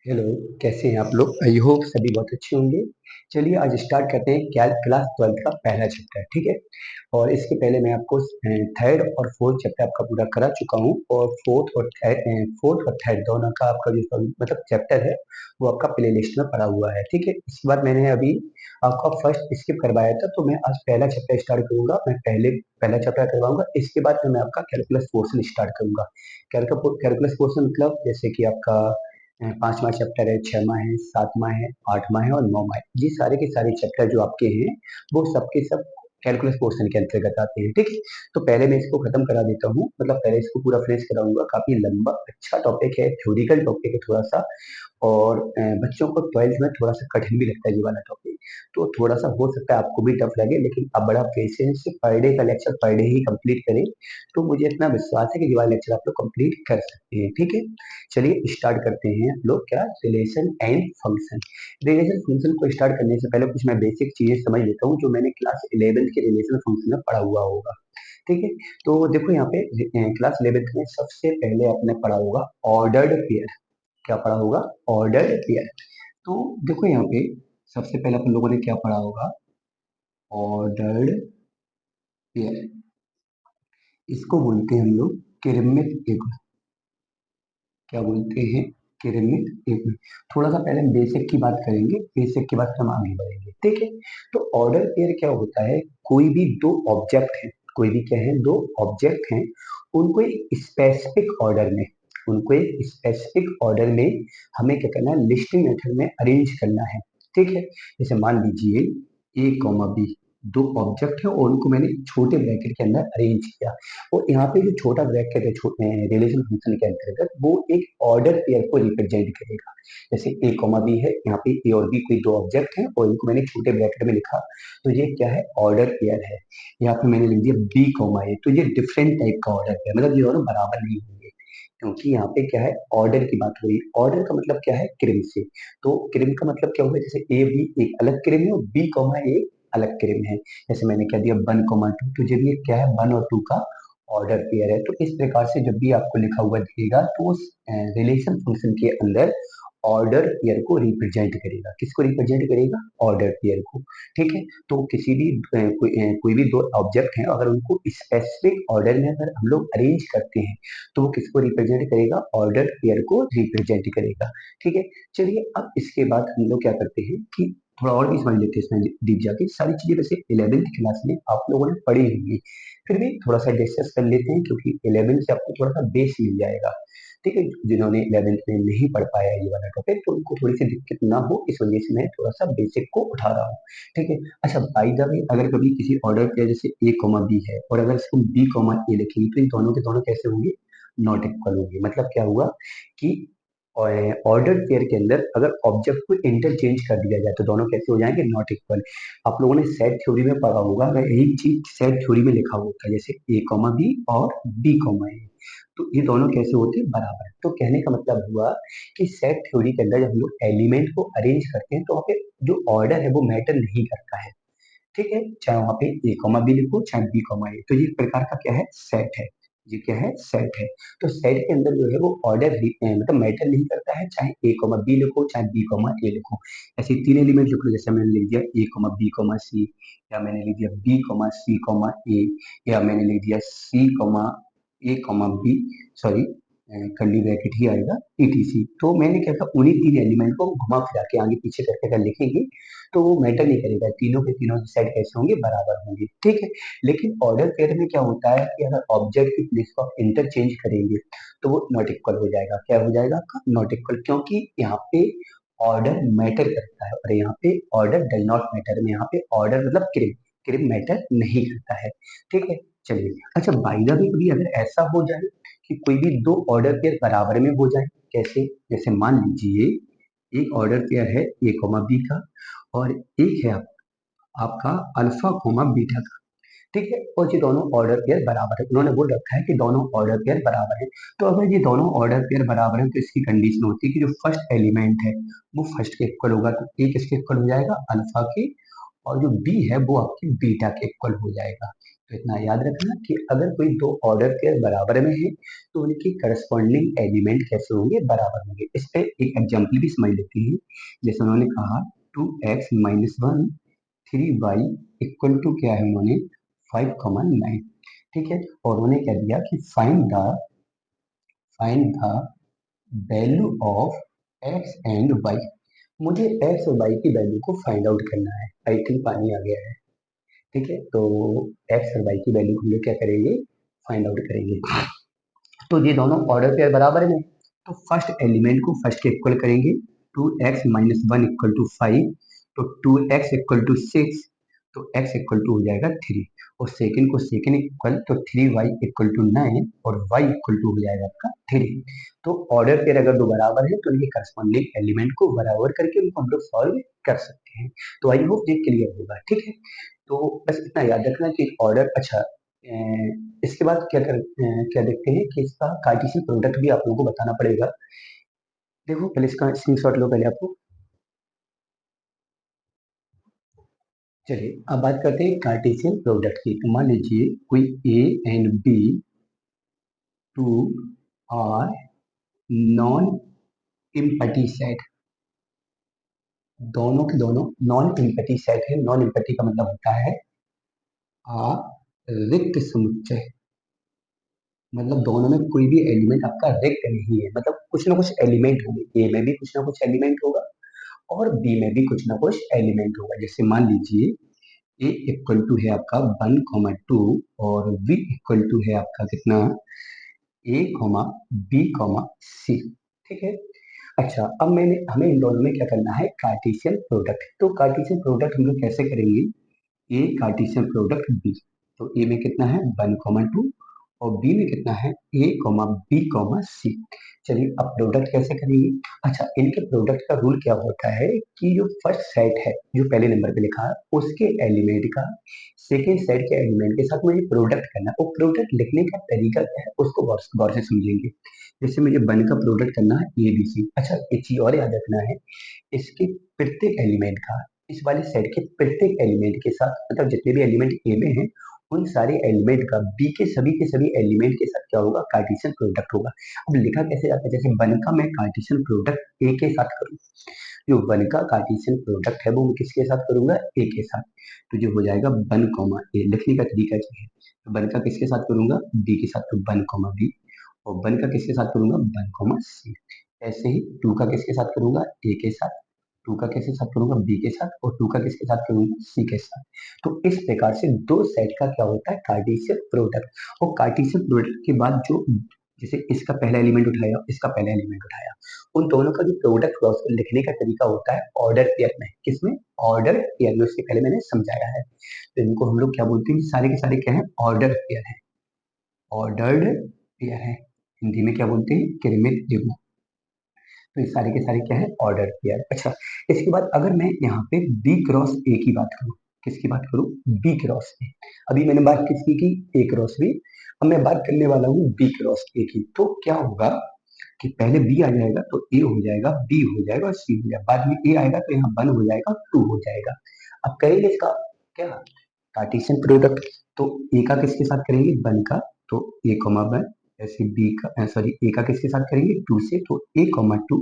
Hello, कैसे हैं आप लोग? आई होप सभी बहुत अच्छे होंगे। चलिए आज स्टार्ट करते हैं कैल्क क्लास 12th का पहला चैप्टर, ठीक है? और इसके पहले मैं आपको थर्ड और फोर्थ चैप्टर आपका पूरा करा चुका हूँ और फोर्थ और थर्ड दोनों का आपका जो मतलब चैप्टर है वो आपका प्ले लिस्ट में पड़ा हुआ है, ठीक है? इसके बाद मैंने अभी आपका फर्स्ट स्किप करवाया था, तो मैं आज पहला चैप्टर स्टार्ट करूंगा। मैं पहले पहला चैप्टर करवाऊंगा, इसके बाद मैं आपका कैलकुलस पोर्शन स्टार्ट करूंगा। कैलकुलस पोर्शन मतलब जैसे कि आपका पांचवा चैप्टर है, छठवां है, सातवां है, आठवां है और नौवां है। ये सारे के सारे चैप्टर जो आपके हैं वो सबके सब कैलकुलस पोर्शन के अंतर्गत आते हैं, ठीक है? तो पहले मैं इसको खत्म करा देता हूँ, मतलब पहले इसको पूरा फिनिश कराऊंगा। काफी लंबा अच्छा टॉपिक है, थ्योरिकल टॉपिक है थोड़ा सा। और बच्चों को 12th में थोड़ा सा कठिन भी लगता है ये वाला टॉपिक, तो थोड़ा सा हो सकता है आपको भी टफ लगे, लेकिन आप बड़ा पेशेंस से पर डे का लेक्चर पर डे ही कंप्लीट करें। तो मुझे इतना विश्वास है कि ये वाला लेक्चर आप लोग कंप्लीट कर सकते हैं, ठीक है? चलिए स्टार्ट करते हैं हम लोग क्या, relation and function. Relation function को स्टार्ट करने से पहले कुछ मैं बेसिक चीजें समझ लेता हूँ जो मैंने क्लास 11th के रिलेशन फंक्शन में पढ़ा हुआ होगा, ठीक है? तो देखो यहाँ पे क्लास 11th में सबसे पहले आपने पढ़ा होगा ऑर्डर्ड पेयर। क्या पढ़ा होगा? Ordered pair. तो देखो यहाँ पे सबसे पहले अपन लोगों ने क्या पढ़ा होगा? Ordered pair. इसको बोलते हैं हम लोग किरमित युग्म। क्या बोलते हैं? किरमित युग्म। थोड़ा सा पहले हम बेसिक की बात करेंगे, बेसिक के बाद हम आगे बढ़ेंगे, ठीक है? तो ऑर्डर पेयर क्या होता है? कोई भी दो ऑब्जेक्ट है, कोई भी क्या है, दो ऑब्जेक्ट हैं, उनको एक स्पेसिफिक ऑर्डर में, उनको एक स्पेसिफिक ऑर्डर में हमें क्या करना है, लिस्टिंग मेथड में अरेंज करना है, ठीक है? जैसे मान लीजिए ए कॉमा बी, दो ऑब्जेक्ट है और उनको मैंने छोटे ब्रैकेट के अंदर अरेंज किया। और यहाँ पे जो छोटा ब्रैकेट है रिलेशन फंक्शन के अंतर्गत, वो एक ऑर्डर पेयर को रिप्रेजेंट करेगा। जैसे ए कॉमा बी है, यहाँ पे ए और बी कोई दो ऑब्जेक्ट है और इनको मैंने छोटे ब्रैकेट में लिखा, तो ये क्या है? ऑर्डर पेयर है। यहाँ पे मैंने लिख दिया बी कॉमा ए, तो ये डिफरेंट टाइप का ऑर्डर पेयर, मतलब ये दोनों बराबर नहीं होंगे, क्योंकि यहाँ पे क्या है, ऑर्डर की बात हो रही है। ऑर्डर का मतलब क्या है? क्रम से। तो क्रम का मतलब क्या होगा? जैसे ए बी एक अलग क्रम है और बी कॉमा ए अलग क्रम है। जैसे मैंने कह दिया 1,2, तो जब ये क्या है, 1 और 2 का ऑर्डर पेयर है। तो इस प्रकार से जब भी आपको लिखा हुआ दिखेगा तो उस रिलेशन फंक्शन के अंदर ऑर्डर पेयर को रिप्रेजेंट करेगा। किसको रिप्रेजेंट करेगा? ऑर्डर पेयर को, ठीक है? तो किसी भी कोई भी दो ऑब्जेक्ट हैं, अगर उनको स्पेसिफिक ऑर्डर में अगर हम लोग अरेंज करते हैं, तो वो किसको रिप्रेजेंट करेगा? ऑर्डर पेयर को रिप्रेजेंट करेगा, ठीक है? चलिए अब इसके बाद हम लोग क्या करते हैं कि थोड़ा और भी समझ लेते हैं इसमें डीप जाके। सारी चीजें वैसे 11th क्लास में आप लोगों ने पढ़ी होंगी, फिर भी थोड़ा सा डिस्कस कर लेते हैं, क्योंकि 11th से आपको थोड़ा सा बेस मिल जाएगा, ठीक है? जिन्होंने 11th में नहीं पढ़ पाया ये वाला टॉपिक, तो उनको थोड़ी सी दिक्कत ना हो, इस वजह से मैं थोड़ा सा बेसिक को उठा रहा हूँ, ठीक है? अच्छा, बाय द वे, अगर कभी किसी ऑर्डर पे जैसे ए कॉमा बी है और अगर इसको बी कॉमा ए लिखेंगे, तो ये दोनों के दोनों कैसे होंगे? नॉट इक्वल होंगे। मतलब क्या हुआ कि ऑर्डर पेयर के अंदर अगर ऑब्जेक्ट को इंटरचेंज कर दिया जाए तो दोनों कैसे हो जाएंगे? Not equal. आप लोगों ने सेट थ्योरी में पढ़ा होगा, अगर एक चीज सेट थ्योरी में लिखा होता है, जैसे ए कॉमा बी और बी कॉमा ए, तो ये दोनों कैसे होते हैं? बराबर। तो कहने का मतलब हुआ कि सेट थ्योरी के अंदर जब हम लोग एलिमेंट को अरेंज करते हैं, तो वहाँ पे जो ऑर्डर है वो मैटर नहीं करता है, ठीक है? चाहे वहाँ पे ए कॉमा बी लिखो, चाहे बी कॉमा ए, तो ये एक प्रकार का क्या है? सेट है। ये क्या है? सेट है। तो सेट के अंदर जो है वो ऑर्डर मतलब मैटर नहीं करता है, चाहे ए कॉमा बी लिखो, चाहे बी कॉमा ए लिखो। ऐसे तीन एलिमेंट लिख लो, जैसे मैंने लिख दिया A comma B comma C, या मैंने लिख दिया B comma C comma A, या मैंने लिख दिया C comma A comma B, sorry curly bracket ही आएगा, ईटीसी। तो मैंने क्या कहा, उन्हीं तीन एलिमेंट को घुमा फिरा के आगे पीछे करके अगर लिखेंगे तो वो मैटर नहीं करेगा, तीनों के तीनों सेट कैसे होंगे? बराबर होंगे, ठीक है? लेकिन ऑर्डर पेयर में क्या होता है कि अगर ऑब्जेक्ट की प्लेस को आप इंटरचेंज करेंगे तो वो नॉट इक्वल हो जाएगा। क्या हो जाएगा आपका? नॉट इक्वल, क्योंकि यहाँ पे ऑर्डर मैटर करता है और यहाँ पे ऑर्डर डज नॉट मैटर में, यहाँ पे ऑर्डर मतलब क्रिम, क्रिम मैटर नहीं करता है, ठीक है? चलिए, अच्छा, बाय द वे कभी अगर ऐसा हो जाए कि कोई भी दो ऑर्डर पेयर बराबर में हो जाए, कैसे? जैसे मान लीजिए एक ऑर्डर पेयर है ए कॉमा बी का और एक है आपका अल्फा कोमा बीटा का, ठीक है? और ये दोनों ऑर्डर पेयर बराबर है, उन्होंने बोल रखा है कि दोनों ऑर्डर पेयर बराबर है। तो अगर ये दोनों ऑर्डर पेयर बराबर है, तो इसकी कंडीशन होती है कि जो फर्स्ट एलिमेंट है वो फर्स्ट के इक्वल होगा, तो ए किसके इक्वल हो जाएगा? अल्फा के, और जो बी है वो आपकी बीटा के इक्वल हो जाएगा। तो इतना याद रखना कि अगर कोई दो ऑर्डर पेयर बराबर में है तो उनकी करस्पॉन्डिंग एलिमेंट कैसे होंगे, बराबर होंगे। इस पे एक एग्जाम्पल भी समझ लेते हैं। जैसे उन्होंने कहा 2x-1 3y इक्वल टू क्या है, उन्होंने 5,9, ठीक है। और उन्होंने क्या दिया कि find the value of x and y। मुझे x और y की वैल्यू को फाइंड आउट करना है। आई थिंक पानी आ गया है, ठीक है। तो x और y की वैल्यू हम लोग क्या करेंगे, फाइंड आउट करेंगे। तो ये दोनों ऑर्डर पेयर बराबर में, तो फर्स्ट एलिमेंट को फर्स्ट के इक्वल करेंगे। 2x-1 इक्वल टू 5, तो 2x इक्वल टू 6, तो x इक्वल टू हो जाएगा 3। और सेकंड को सेकंड इक्वल, तो 3y इक्वल टू 9 और y इक्वल टू हो जाएगा आपका 3। तो ऑर्डर पेयर अगर दो बराबर है तो इनके करस्पॉन्डिंग एलिमेंट को बराबर करके उनको हम लोग सॉल्व कर सकते हैं। तो आई होप ये क्लियर होगा, ठीक है। तो बस इतना याद रखना कि ऑर्डर, अच्छा इसके बाद क्या देखते हैं कि इसका कार्टेशियन प्रोडक्ट भी आप लोगों को बताना पड़ेगा। देखो पहले इसका स्क्रीनशॉट लो पहले आपको। चलिए अब बात करते हैं कार्टेशियन प्रोडक्ट की। तो मान लीजिए कोई A and B two are non empty set, दोनों के दोनों नॉन इम्पटी सेट है। नॉन इम्पटी का मतलब होता है आ रिक्त समुच्चय, मतलब दोनों में कोई भी एलिमेंट आपका रिक्त नहीं है, मतलब कुछ ना कुछ एलिमेंट होंगे। ए में भी कुछ ना कुछ एलिमेंट होगा और बी में भी कुछ ना कुछ एलिमेंट होगा। जैसे मान लीजिए ए इक्वल टू है आपका 1,2 और बी इक्वल टू है आपका कितना, ए कॉमा बी कॉमा सी, ठीक है। अच्छा अब हमें इन दोनों में क्या करना है, कार्टेशियन प्रोडक्ट। तो कार्टेशियन प्रोडक्ट हम लोग कैसे करेंगे, ए कार्टेशियन प्रोडक्ट बी। तो ए में कितना है 1,2 और बी में कितना है ए कॉमा बी कॉमा सी। चलिए अब प्रोडक्ट कैसे करेंगे। अच्छा इनके प्रोडक्ट का रूल क्या होता है कि जो फर्स्ट सेट है जो पहले नंबर पे लिखा है उसके एलिमेंट का सेकेंड सेट के एलिमेंट के साथ मुझे प्रोडक्ट करना है। वो प्रोडक्ट लिखने का तरीका क्या है उसको गौर से समझेंगे। जैसे मुझे वन का प्रोडक्ट करना है ए बी सी। अच्छा एक चीज और याद रखना है, इसके प्रत्येक एलिमेंट का, इस वाले सेट के प्रत्येक एलिमेंट के साथ, मतलब जितने भी एलिमेंट ए में हैं उन सारे एलिमेंट का बी के सभी एलिमेंट के साथ क्या होगा, कार्टेशियन प्रोडक्ट होगा। अब लिखा कैसे जाता है, जैसे वन का मैं कार्टेशियन प्रोडक्ट ए के साथ करूँ, जो वन का कार्टेशियन प्रोडक्ट है वो मैं किसके साथ करूंगा, ए के साथ। तो जो हो जाएगा वन कॉमा ए, लिखने का तरीका जो है, तो वन का किसके साथ करूंगा, बी के साथ, तो वन कॉमा बी। और वन का किसके साथ करूंगा, वन कॉमा सी। ऐसे ही टू का किसके साथ करूंगा, ए के साथ। टू का किसके साथ करूंगा, बी के साथ। और टू का किसके साथ करूंगा, सी के साथ। तो इस प्रकार से दो सेट का क्या होता है, कार्टेशियन प्रोडक्ट। और कार्टेशियन प्रोडक्ट के बाद जो, जैसे इसका पहला एलिमेंट उठाया इसका पहला एलिमेंट उठाया, उन दोनों का जो प्रोडक्ट हुआ उसको लिखने का तरीका होता है ऑर्डर पेयर में। किसमें, ऑर्डर पेयर में। उसके पहले मैंने समझाया है। तो इनको हम लोग क्या बोलते हैं, सारे के सारे क्या है, ऑर्डर पेयर है। ऑर्डर्ड पेयर है, हिंदी में क्या बोलते हैं, क्रमिक युग्म। तो ये सारे के सारे क्या है, ऑर्डर पेयर। अच्छा इसके बाद अगर मैं यहाँ पे बी क्रॉस ए की बात करूँ, किसकी बात करूँ, बी क्रॉस ए। अभी मैंने बात किसकी की, ए क्रॉस बी। अब मैं बात करने वाला हूँ बी क्रॉस ए की। तो क्या होगा कि पहले बी आ जाएगा तो ए हो जाएगा, बी हो जाएगा और सी हो जाएगा। बाद में ए आएगा तो यहाँ वन हो जाएगा, टू हो जाएगा। अब करेंगे इसका क्या, कार्टेशियन प्रोडक्ट। तो ए का किसके साथ करेंगे, वन का, तो ए कॉमा वन। ऐसे बी का, सॉरी ए का किसके साथ करेंगे, टू से, तो ए कॉमा टू।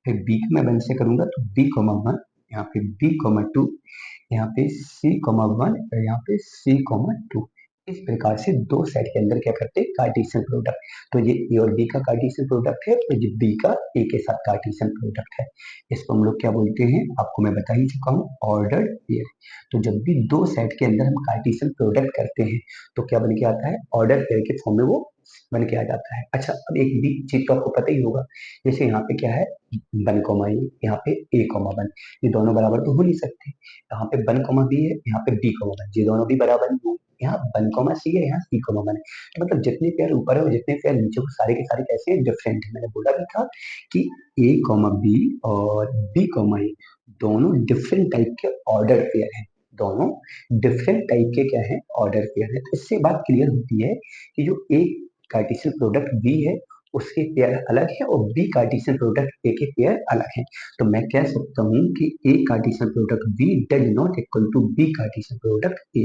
फिर बी का मैं वन से करूंगा तो बी कॉमा वन, यहाँ पे बी कॉमा टू, यहाँ पे सी कॉमा वन और यहाँ पे सी कॉमा टू। इस प्रकार से दो सेट के अंदर क्या करते हैं, कार्टेशियन प्रोडक्ट। तो ये ए और बी का कार्टेशियन प्रोडक्ट है और ये बी का ए के साथ कार्टेशियन प्रोडक्ट है। इसको हम लोग क्या बोलते हैं, आपको मैं बता ही चुका हूँ, ऑर्डर्ड पेयर। तो जब भी दो सेट के अंदर हम कार्टेशियन प्रोडक्ट करते हैं तो क्या बन के आता है, ऑर्डर पेयर के फॉर्म में वो बन के आ जाता है। अच्छा अब एक भी चीज तो आपको पता ही होगा, जैसे यहाँ पे क्या है, वन कॉमा ए, यहाँ पे ए कॉमा वन, ये दोनों बराबर तो हो नहीं सकते। यहाँ पे वन कॉमा बी है, यहाँ पे बी कॉमा वन, ये दोनों भी बराबर नहीं होंगे। यहाँ वन कॉमा सी है, यहाँ सी कॉमा वन है। तो मतलब जितने पेयर ऊपर है और जितने पेयर नीचे, वो सारे के सारे कैसे हैं, डिफरेंट है। मैंने बोला भी था कि ए कॉमा बी और बी कॉमा ए दोनों डिफरेंट टाइप के ऑर्डर पेयर हैं। दोनों डिफरेंट टाइप के क्या है, ऑर्डर पेयर है। तो इससे बात क्लियर होती है कि जो एक कार्टेशियन प्रोडक्ट बी है उसके पेयर अलग है और बी कार्टेशियन प्रोडक्ट ए के पेयर अलग है। तो मैं कह सकता हूँ कि A Cartesian product B does not equal to B Cartesian product A.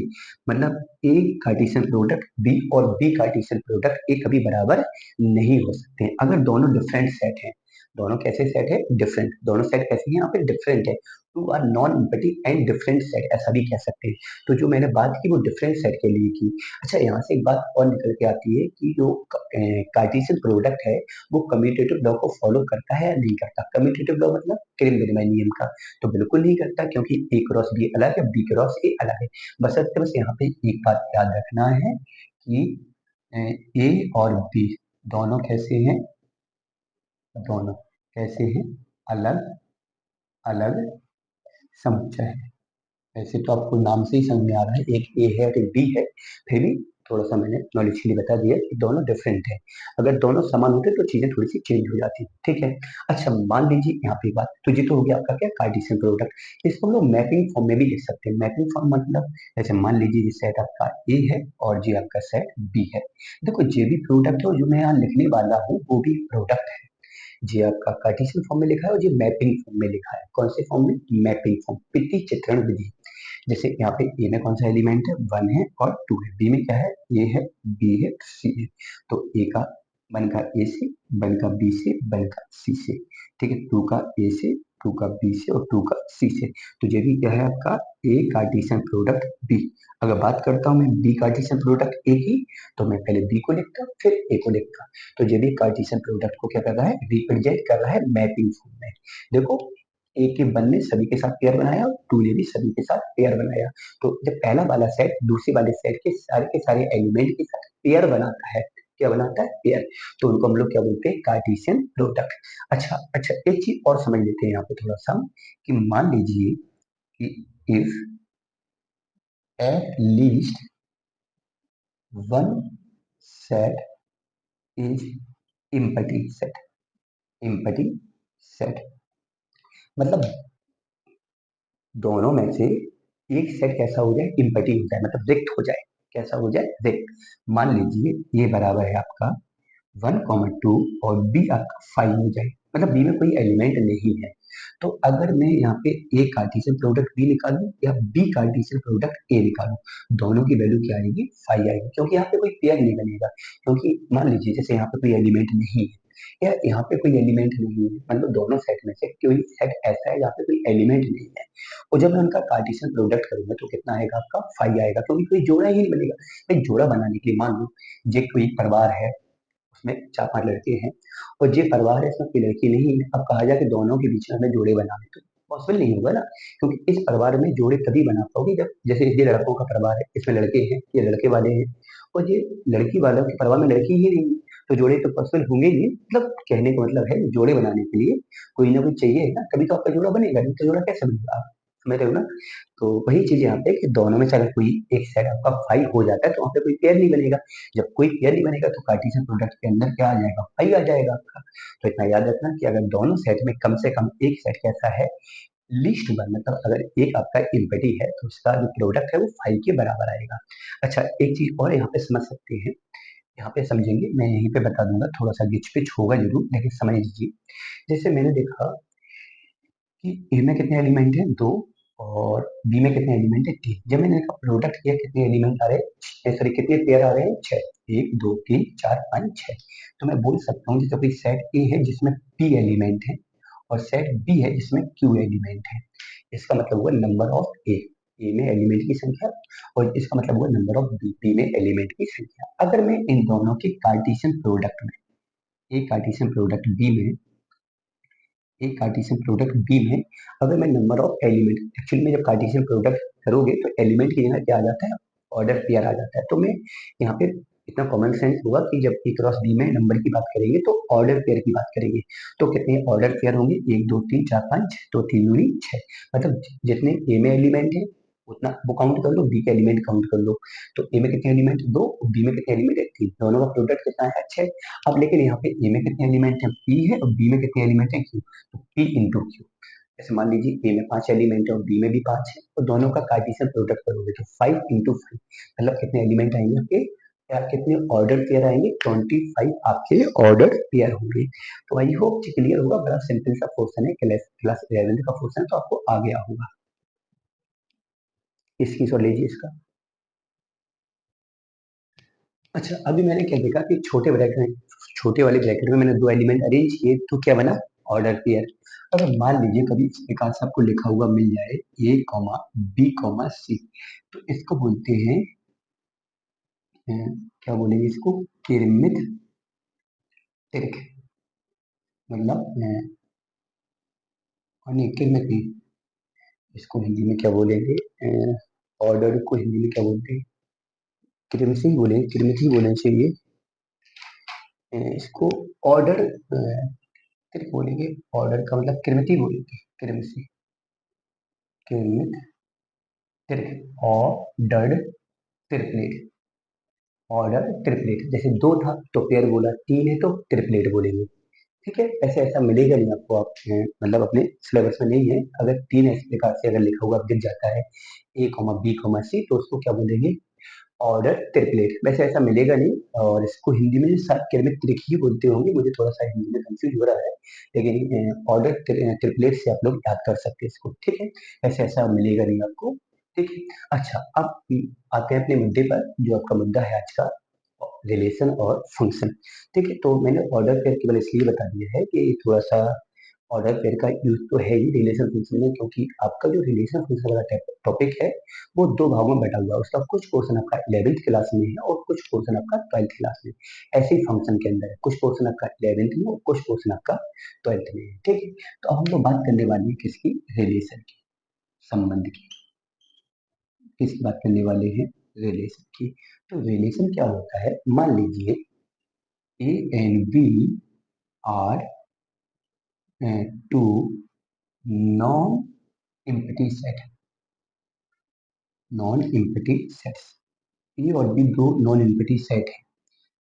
मतलब ए कार्टेशियन प्रोडक्ट बी और बी कार्टेशियन प्रोडक्ट ए कभी बराबर नहीं हो सकते हैं अगर दोनों डिफरेंट सेट हैं। दोनों कैसे सेट है? डिफरेंट। दोनों सेट कैसे हैं? यहाँ पे डिफरेंट है। Two are non empty and different set, ऐसा भी कह सकते हैं। तो जो मैंने बात की वो डिफरेंट सेट के लिए की। अच्छा, यहाँ से एक बात और निकल के आती है कि जो कार्टेशियन प्रोडक्ट है वो कम्यूटेटिव लॉ को फॉलो करता है या नहीं करता। कम्यूटेटिव लॉ मतलब क्रेम विनिमय नियम का, तो बिल्कुल नहीं करता क्योंकि ए क्रॉस बी अलग है, बी क्रॉस ए अलग है। बस यहाँ पे एक बात याद रखना है कि ए और बी दोनों कैसे हैं? दोनों कैसे हैं? अलग अलग समुच्चय है। वैसे तो आपको नाम से ही समझ में आ रहा है, एक ए है और एक बी है, फिर भी थोड़ा सा मैंने नॉलेज के लिए बता दिया कि दोनों डिफरेंट है। अगर दोनों समान होते तो चीजें थोड़ी सी चेंज हो जाती, ठीक है। अच्छा, मान लीजिए यहाँ पे बात तो ये तो हो गया आपका क्या, कार्टेशियन प्रोडक्ट। इसको हम लोग मैपिंग फॉर्म में भी लिख सकते हैं। मैपिंग फॉर्म मतलब जैसे मान लीजिए ये सेट आपका ए है और ये आपका सेट बी है। देखो ये भी प्रोडक्ट है और जो मैं यहाँ लिखने वाला हूँ वो भी प्रोडक्ट है। जी आपका कार्टेशियन फॉर्म में लिखा है और जी मैपिंग फॉर्म में लिखा है। कौन से फॉर्म में? मैपिंग फॉर्म, पित्ती चित्रण विधि। जैसे यहाँ पे ए में कौन सा एलिमेंट है? 1 है और 2 है। बी में क्या है? ए है, बी है, सी है। तो ए का 1 का ए से, 1 का बी से, 1 का सी से, ठीक है। 2 का ए से, 2 का बी से और 2 का सी से। तो ये भी क्या है आपका? ए कार्टेशियन प्रोडक्ट बी। अगर बात करता हूँ मैं बी कार्टेशियन प्रोडक्ट ए की, तो मैं पहले बी को लिखता फिर ए को लिखता। तो ये भी कार्टेशियन प्रोडक्ट को क्या कर रहा है? रिप्रेजेंट कर रहा है मैपिंग फॉर्म में। देखो, ए के 1 ने सभी के साथ पेयर बनाया और 2 ने भी सभी के साथ पेयर बनाया। तो जब पहला वाला सेट दूसरे वाले सेट के सारे एलिमेंट के साथ पेयर बनाता है, क्या बनाता है? पेयर। तो उनको हम लोग क्या बोलते हैं? Cartesian product. अच्छा अच्छा, एक चीज और समझ लेते हैं यहाँ पे थोड़ा सा, कि मान लीजिए कि if at least one set is empty set. Empty set मतलब दोनों में से एक सेट कैसा हो जाए? इम्पटी हो जाए, मतलब रिक्त हो जाए। कैसा हो जाए? रिक्त। मान लीजिए ये बराबर है आपका 1,2 और बी आपका 5 हो जाए, मतलब बी में कोई एलिमेंट नहीं है। तो अगर मैं यहाँ पे ए कार्टेशियन प्रोडक्ट बी निकालूं या बी कार्टेशियन प्रोडक्ट ए निकालूं, दोनों की वैल्यू क्या आएगी? 5 आएगी, क्योंकि यहाँ पे कोई पेयर नहीं बनेगा। क्योंकि मान लीजिए जैसे यहाँ पे कोई एलिमेंट नहीं है या यहाँ पे कोई एलिमेंट नहीं है, मतलब दोनों सेट में से कोई सेट ऐसा है जहाँ पे कोई एलिमेंट नहीं है, और जब मैं उनका कार्टेशियन प्रोडक्ट करूंगा तो कितना आएगा आपका? 5 आएगा, क्योंकि कोई जोड़ा ही नहीं बनेगा। एक जोड़ा बनाने के लिए मान लो ये कोई परिवार है, उसमें 4-5 लड़के हैं और ये परिवार है, इसमें कोई लड़की नहीं है। अब कहा जाए कि दोनों के बीच में हमें जोड़े बनाने, तो पॉसिबल नहीं होगा ना, क्योंकि इस परिवार में जोड़े तभी बना पाओगे जब, जैसे ये लड़कों का परिवार है, इसमें लड़के हैं, ये लड़के वाले हैं, और ये लड़की वालों के परिवार में लड़की ही नहीं है, तो जोड़े तो पॉसिबल होंगे ही नहीं। मतलब कहने का मतलब है जोड़े बनाने के लिए कोई ना कोई चाहिए ना, तभी तो आपका जोड़ा बनेगा, नहीं तो जोड़ा कैसे बनेगा? आप समझ रहे हो ना? तो वही चीज यहाँ पे कि दोनों में से अगर कोई एक सेट आपका 5 हो जाता है तो वहाँ पे कोई पेयर नहीं बनेगा। जब कोई पेयर नहीं बनेगा तो कार्टेशियन प्रोडक्ट के अंदर क्या आ जाएगा? 5 आ जाएगा आपका। तो इतना याद रखना कि अगर दोनों सेट में कम से कम एक सेट कैसा है? लीस्ट वन, मतलब अगर एक आपका इम्पैटी है तो उसका जो प्रोडक्ट है वो 5 के बराबर आएगा। अच्छा, एक चीज और यहाँ पे समझ सकते हैं, यहाँ पे समझेंगे, मैं यहीं पे बता दूंगा, थोड़ा सा गिच पिच होगा जरूर लेकिन समझ लीजिए। जैसे मैंने देखा कि ए में कितने एलिमेंट है? 2, और बी में कितने एलिमेंट है? 3। जब मैंने इसका प्रोडक्ट किया कितने एलिमेंट आ रहे हैं? सॉरी, कितने पेयर आ रहे हैं? 6। 1 2 3 4 5 6। तो मैं बोल सकता हूँ जैसे कोई सेट ए है जिसमें पी एलिमेंट है और सेट बी है जिसमें क्यू एलिमेंट है। इसका मतलब हुआ नंबर ऑफ ए में एलिमेंट की संख्या, और इसका मतलब हुआ नंबर ऑफ बी में एलिमेंट की संख्या। अगर मैं इन दोनों के कार्टेशियन प्रोडक्ट में, एक कार्टेशियन प्रोडक्ट बी में, एक कार्टेशियन प्रोडक्ट बी में अगर मैं नंबर ऑफ एलिमेंट, एक्चुअली में जब कार्टेशियन प्रोडक्ट करोगे तो एलिमेंट की जगह क्या आ जाता है? ऑर्डर पेयर आ जाता है। तो मैं यहाँ पे इतना कॉमन सेंस होगा कि जब ए क्रॉस बी में नंबर की बात करेंगे तो ऑर्डर पेयर की बात करेंगे। तो कितने ऑर्डर पेयर होंगे? 1 2 3 4 5, तो 3 दूनी 6। मतलब जितने ए में एलिमेंट है उतना वो काउंट कर लो, बी के एलिमेंट काउंट कर लो। तो ए में कितने एलिमेंट? 2, बी में कितने एलिमेंट है? 3। दोनों का प्रोडक्ट कितना है? 6। अब लेकिन यहाँ पे ए में कितने एलिमेंट है? पी है, और बी में कितने एलिमेंट है? क्यू। तो पी इंटू क्यू। जैसे मान लीजिए ए में 5 एलिमेंट है और बी में भी 5 है, तो दोनों का कार्टेशियन प्रोडक्ट करोगे तो 5 इंटू 5, मतलब कितने एलिमेंट आएंगे आपके? या कितने ऑर्डर पेयर आएंगे, 25 आपके ऑर्डर पेयर होंगे। तो आई होप क्लियर होगा, बड़ा सिंपल सा क्वेश्चन है, क्लास क्लास 11 का क्वेश्चन, तो आपको आ गया होगा। इसकी सॉल्व लीजिए इसका। अच्छा, अभी मैंने क्या देखा कि छोटे वाले ब्रैकेट में मैंने दो एलिमेंट अरेंज किए, तो क्या बना, ऑर्डर पेयर। अगर मान लीजिए कभी इस प्रकार से आपको लिखा हुआ मिल जाए ए कॉमा बी कॉमा सी, तो इसको बोलते हैं अ, क्या बोलेंगे इसको, किरमित तिरक, मतलब नहीं किरमित नहीं, इसको हिंदी में क्या बोलेंगे, ऑर्डर को हिंदी में क्या बोलते हैं, किरमित ही बोले, किरमित ही बोलना चाहिए। इसको ऑर्डर तिरक बोलेंगे, ऑर्डर का मतलब किरमित ही बोलेंगे, किरमित, किरमित तिरक, ऑर्डर ट्रिपलेट, ऑर्डर ट्रिपलेट। जैसे दो था तो पेयर बोला, तीन है तो ट्रिपलेट बोलेंगे। ठीक है, ऐसे ऐसा मिलेगा नहीं आपको, आप मतलब अपने सिलेबस में नहीं है। अगर तीन इस प्रकार से अगर लिखा हुआ दिख जाता है ए कॉमा बी कॉमा सी, तो उसको क्या बोलेंगे, ऑर्डर ट्रिपलेट। वैसे ऐसा मिलेगा नहीं, और इसको हिंदी में शायद केवल त्रिक ही बोलते होंगे, मुझे थोड़ा सा हिंदी में कंफ्यूज हो रहा है, लेकिन ऑर्डर ट्रिपलेट से आप लोग याद कर सकते हैं इसको। ठीक है, ऐसे ऐसा मिलेगा नहीं आपको। ठीक है, अच्छा अब आते हैं अपने मुद्दे पर, जो आपका मुद्दा है आज का, रिलेशन और फंक्शन। ठीक है, तो मैंने ऑर्डर पेयर केवल इसलिए बता दिया है कि थोड़ा सा ऑर्डर पेयर का यूज तो है ही रिलेशन फंक्शन में, क्योंकि आपका जो रिलेशन फंक्शन वाला टॉपिक है वो दो भागों में बटा हुआ है। उसका कुछ पोर्शन आपका 11th क्लास में है और कुछ पोर्शन आपका 12th क्लास में। ऐसे ही फंक्शन के अंदर है, कुछ पोर्शन आपका 11th में और कुछ पोर्शन आपका 12th में है। ठीक है, तो अब हम लोग बात करने वाले हैं किसकी, रिलेशन की, संबंध की। किसकी बात करने वाले हैं, रिलेशन की। तो रिलेशन क्या होता है, मान लीजिए A and B are two non empty set, non empty sets. A और बी दो नॉन एम्प्टी सेट है।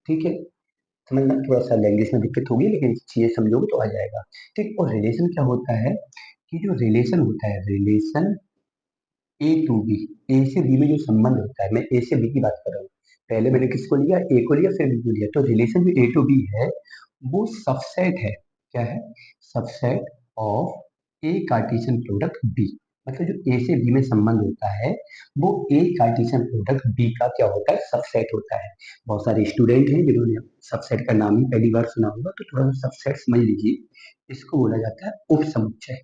ठीक है, समझना थोड़ा सा लैंग्वेज में दिक्कत होगी, लेकिन चीजें समझोगे तो आ जाएगा। ठीक, और रिलेशन क्या होता है, कि जो रिलेशन होता है, रिलेशन ए टू बी, ए से बी में जो संबंध होता है, मैं ए से बी की बात कर रहा हूँ, पहले मैंने किसको लिया, ए को लिया, फिर बी को लिया। तो रिलेशन जो ए टू बी है वो सबसेट है, क्या है, subset of A Cartesian product B. मतलब जो ए से बी में संबंध होता है वो ए कार्टेशियन प्रोडक्ट बी का क्या होता है, सबसेट होता है। बहुत सारे स्टूडेंट हैं जिन्होंने सबसेट का नाम ही पहली बार सुना होगा, तो थोड़ा सा सबसेट समझ लीजिए। इसको बोला जाता है उपसमुच्चय।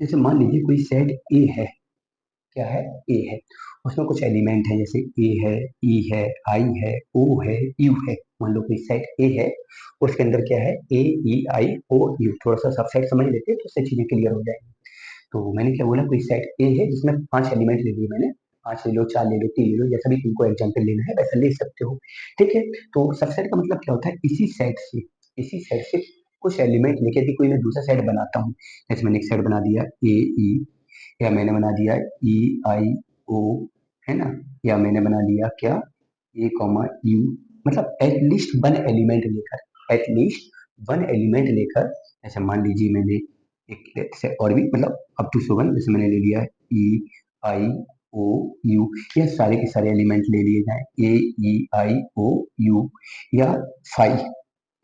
जैसे मान लीजिए कोई सेट ए है, क्या है, ए है, उसमें कुछ एलिमेंट है, जैसे ए है, ई है, आई है, ओ है, यू है। मान लो कोई सेट ए है, उसके अंदर क्या है, ए, ई, आई, ओ, यू। थोड़ा सा सबसेट समझ लेते हैं तो उससे चीजें क्लियर हो जाएंगी। तो मैंने क्या बोला, कोई सेट ए है जिसमें 5 एलिमेंट ले लिए मैंने, 5 ले लो, 4 ले लो, 3 ले लो, जैसा भी तुमको एग्जाम्पल लेना है वैसा ले सकते हो। ठीक है, तो सबसेट का मतलब क्या होता है, इसी सेट से कुछ एलिमेंट लेके भी कोई मैं दूसरा सेट बनाता हूँ। जैसे मैंने एक सेट बना दिया ए, ई, या मैंने बना दिया ई, आई, ओ, है ना, या मैंने बना दिया क्या, ए कॉमा यू। मतलब एटलीस्ट वन एलिमेंट लेकर, जैसे मान लीजिए मैंने एक से और भी, मतलब अप टू 7, जैसे मैंने ले लिया ई, आई, ओ, यू, या सारे के सारे एलिमेंट ले लिए जाए, ए, ई, आई, ओ, यू, या फाइव।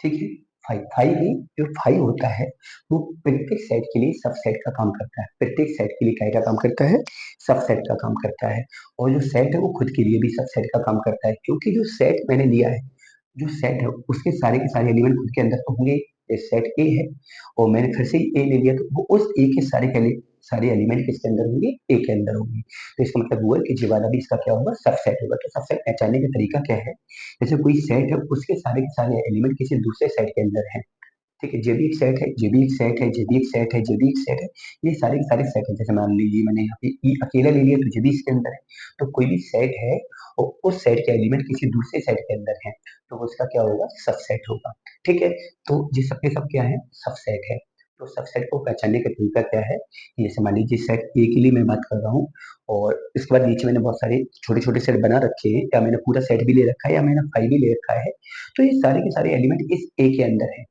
ठीक है, फाइव फाइव ही, जो फाइव होता है वो प्रत्येक सेट के लिए सबसेट का काम करता है। प्रत्येक सेट के लिए क्या का काम करता है, सबसेट का काम करता है। और जो सेट है वो खुद के लिए भी सबसेट का काम करता है, क्योंकि जो सेट मैंने लिया है, जो सेट है उसके सारे के सारे एलिमेंट खुद के अंदर तो होंगे। ये सेट ए है और मैंने फिर से ए ले लिया, तो वो उस ए के सारे एलिमेंट किसके अंदर होंगे, ए के अंदर होंगे। तो इसका मतलब हुआ कि ये वाला भी इसका क्या होगा, सबसेट होगा। तो सबसेट पहचानने का तरीका क्या है, जैसे कोई सेट है उसके सारे के सारे एलिमेंट किसी दूसरे सेट के अंदर है। ठीक है, ये भी एक सेट है, ये भी एक सेट है, ये भी एक सेट है, ये भी एक सेट है, ये सारे के सारे सेट है। जैसे मान लीजिए मैंने यहाँ पे ई अकेला ले लिया, तो ये भी इसके अंदर है। तो कोई भी सेट है और उस सेट के एलिमेंट किसी दूसरे सेट के अंदर है, तो वो उसका क्या होगा, सबसेट होगा। ठीक है, तो ये सबके सब क्या है, सबसेट है। तो सबसेट को पहचानने का तरीका क्या है, जैसे मान लीजिए सेट ए के लिए मैं बात कर रहा हूँ, और इसके बाद नीचे मैंने बहुत सारे छोटे छोटे सेट बना रखे हैं, या मैंने पूरा सेट भी ले रखा है, या मैंने फाइव भी ले रखा है। तो ये सारे के सारे एलिमेंट इस ए के अंदर है,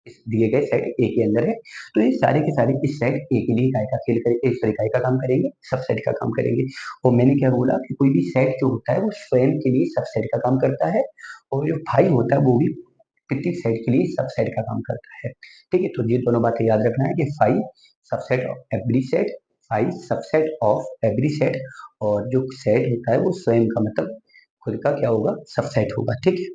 इस दिए गए सेट ए के अंदर है। तो ये सारे के सारे इस सेट ए के लिए काय का खेल करेंगे, सॉरी काय का काम करेंगे, सबसेट का काम करेंगे। और मैंने क्या बोला कि कोई भी सेट जो होता है वो स्वयं के लिए सबसेट का काम करता है, और जो फाई होता है वो भी प्रत्येक सेट के लिए सबसेट का काम करता है। ठीक है, तो ये दोनों बातें याद रखना है कि phi subset of every set, phi subset of every set, और जो सेट होता है वो स्वयं का मतलब खुद का क्या होगा, सबसेट होगा। ठीक है।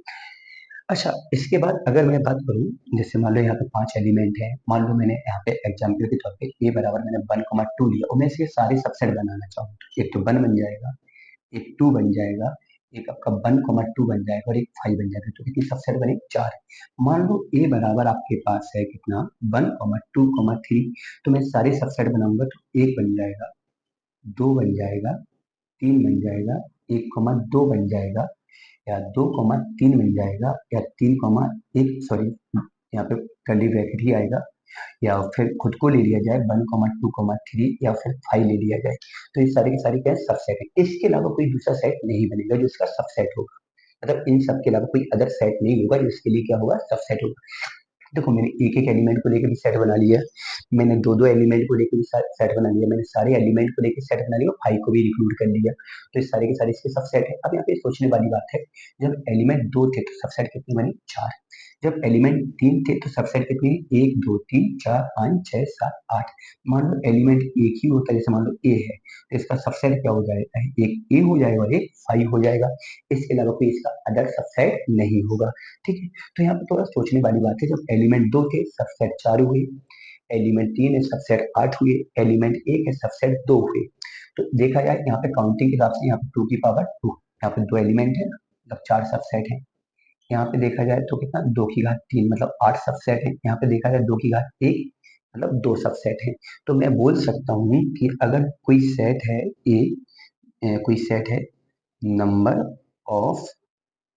अच्छा, इसके बाद अगर मैं बात करूँ, जैसे मान लो यहाँ पे 5 एलिमेंट हैं, मान लो मैंने यहाँ पे एग्जाम्पल के तौर पे ए बराबर मैंने 1,2 लिया और मैं इसके सारे सबसेट बनाना चाहूँ, एक तो 1 बन जाएगा, एक 2 बन जाएगा, एक आपका 1,2 बन जाएगा और एक 5 बन जाएगा। तो कितनी सबसेट बने, 4। मान लो ए बराबर आपके पास है कितना, 1,2,3, तो मैं सारे सबसेट बनाऊंगा तो 1 बन जाएगा, 2 बन जाएगा, 3 बन जाएगा, 1,2 बन जाएगा, या 2,3 बन जाएगा, या 3,1, सॉरी यहाँ पे कर्ली ब्रैकेट ही आएगा, या फिर खुद को ले लिया जाए 1,2,3, या फिर 5 ले लिया जाए। तो ये सारे के सारे क्या है, सबसेट है। इसके अलावा कोई दूसरा सेट नहीं बनेगा जो इसका सबसेट होगा, मतलब इन सब के अलावा कोई अदर सेट नहीं होगा जिसके लिए क्या होगा, सबसेट होगा। देखो मैंने एक एक एलिमेंट को लेकर भी सेट बना लिया, मैंने दो दो एलिमेंट को लेकर भी सेट बना लिया, मैंने सारे एलिमेंट को लेकर सेट बना लिया, फाइव को भी इंक्लूड कर लिया। तो इस सारे के सारे इसके सबसेट है। अब यहाँ पे सोचने वाली बात है, जब एलिमेंट दो थे तो सबसेट कितने बने, 4। जब एलिमेंट 3 थे तो सबसेट कितने, 1 2 3 4 5 6 7 8। मान लो एलिमेंट एक ही होता है, जैसे मान लो ए है, तो इसका सबसेट क्या हो जाएगा, एक ए हो जाएगा और एक 5 हो जाएगा। इसके अलावा कोई इसका अदर सबसेट नहीं होगा। ठीक है, तो यहाँ पे थोड़ा सोचने वाली बात है, जब एलिमेंट 2 थे सबसेट 4 हुए, एलिमेंट 3 है सबसेट 8 हुए, एलिमेंट 1 है सबसेट 2 हुए। तो देखा जाए यहाँ पे काउंटिंग के हिसाब से यहाँ पे 2 की पावर 2, यहाँ पे 2 एलिमेंट है मतलब 4 सबसेट है। यहाँ पे देखा जाए तो कितना, 2 की घात 3 मतलब 8 सबसेट है। यहाँ पे देखा जाए 2 की घात 1 मतलब 2 सबसेट है। तो मैं बोल सकता हूँ कि अगर कोई सेट है ए, कोई सेट है नंबर ऑफ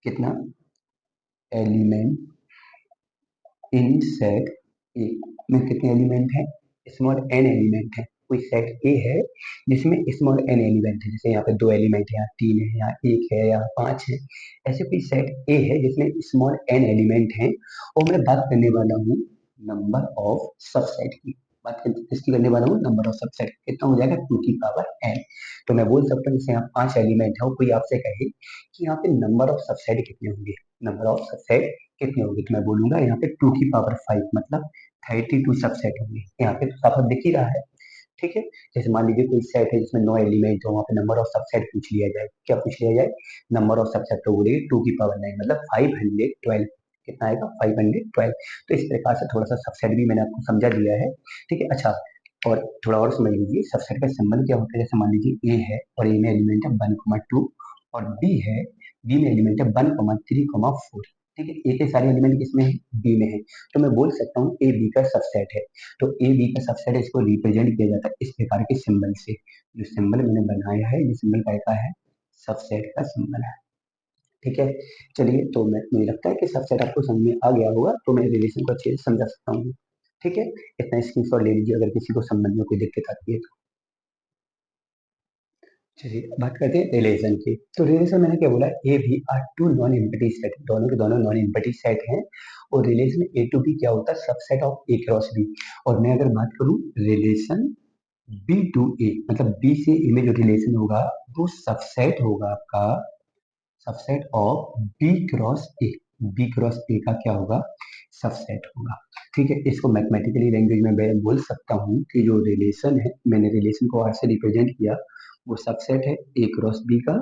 कितना एलिमेंट इन सेट ए में कितने एलिमेंट हैं, स्मॉल एन एलिमेंट है। कोई सेट ए है जिसमें स्मॉल एन एलिमेंट है, जैसे यहाँ पे 2 एलिमेंट है, यहाँ 3 है, यहाँ 1 है, यहाँ 5 है। ऐसे कोई सेट ए है जिसमें स्मॉल एन एलिमेंट है, और मैं बात करने वाला हूँ नंबर ऑफ सबसेट की। किसकी करने वाला हूँ, नंबर ऑफ सबसेट। कितना हो जाएगा, 2 की पावर एन। तो मैं बोल सकता हूँ जैसे यहाँ 5 एलिमेंट है और कोई आपसे कहे कि यहाँ पे नंबर ऑफ सबसेट कितने होंगे, नंबर ऑफ सबसेट कितने होंगे, तो मैं बोलूंगा यहाँ पे 2 की पावर 5 मतलब 32 सबसेट होंगे। यहाँ पे तो साफ दिख ही रहा है। ठीक है, जैसे मान लीजिए कोई सेट है जिसमें 9 एलिमेंट हो, वहाँ पे नंबर ऑफ सबसेट पूछ लिया जाए, क्या पूछ लिया जाए, नंबर ऑफ सबसेट, तो बोलेंगे 2 की पावर 9 मतलब 512। कितना आएगा, 512। तो इस प्रकार से थोड़ा सा सबसेट भी मैंने आपको समझा दिया है। ठीक है, अच्छा और थोड़ा और समझ लीजिए सबसेट का सिंबल क्या होता है। जैसे मान लीजिए ए है और ए में एलिमेंट है 1,2 और बी है, बी में एलिमेंट है 1,3,4। ठीक है, ए के सारे एलिमेंट किसमें है, बी में है। तो मैं बोल सकता हूँ ए बी का सबसेट है। तो ए बी का सबसेट है, इसको रिप्रेजेंट किया जाता है इस प्रकार के सिंबल से। जो सिंबल मैंने बनाया है ये सिंबल का है, सबसेट का सिंबल है। ठीक है, चलिए तो मुझे लगता है कि सबसेट आपको समझ में आ गया होगा, तो मैं रिलेशन को अच्छे से समझा सकता हूँ। ठीक है, इतना स्क्रीनशॉट ले लीजिए अगर किसी को समझ में कोई दिक्कत आती है तो। चलिए बात करते हैं रिलेशन की। तो रिलेशन मैंने क्या बोला, A B are two non empty set, दोनों के दोनों नॉन एम्पटी सेट हैं। और रिलेशन ए टू बी क्या होता है, subset of A cross B. और मैं अगर बात करूं रिलेशन बी टू ए, मतलब बी से ए में जो रिलेशन होगा वो सबसेट होगा आपका, subset of B cross A. B cross A का क्या होगा, सबसेट होगा। ठीक है, इसको मैथमेटिकली लैंग्वेज में मैं बोल सकता हूँ कि जो रिलेशन है, मैंने रिलेशन को आर से रिप्रेजेंट किया, वो सबसेट है ए क्रॉस बी का,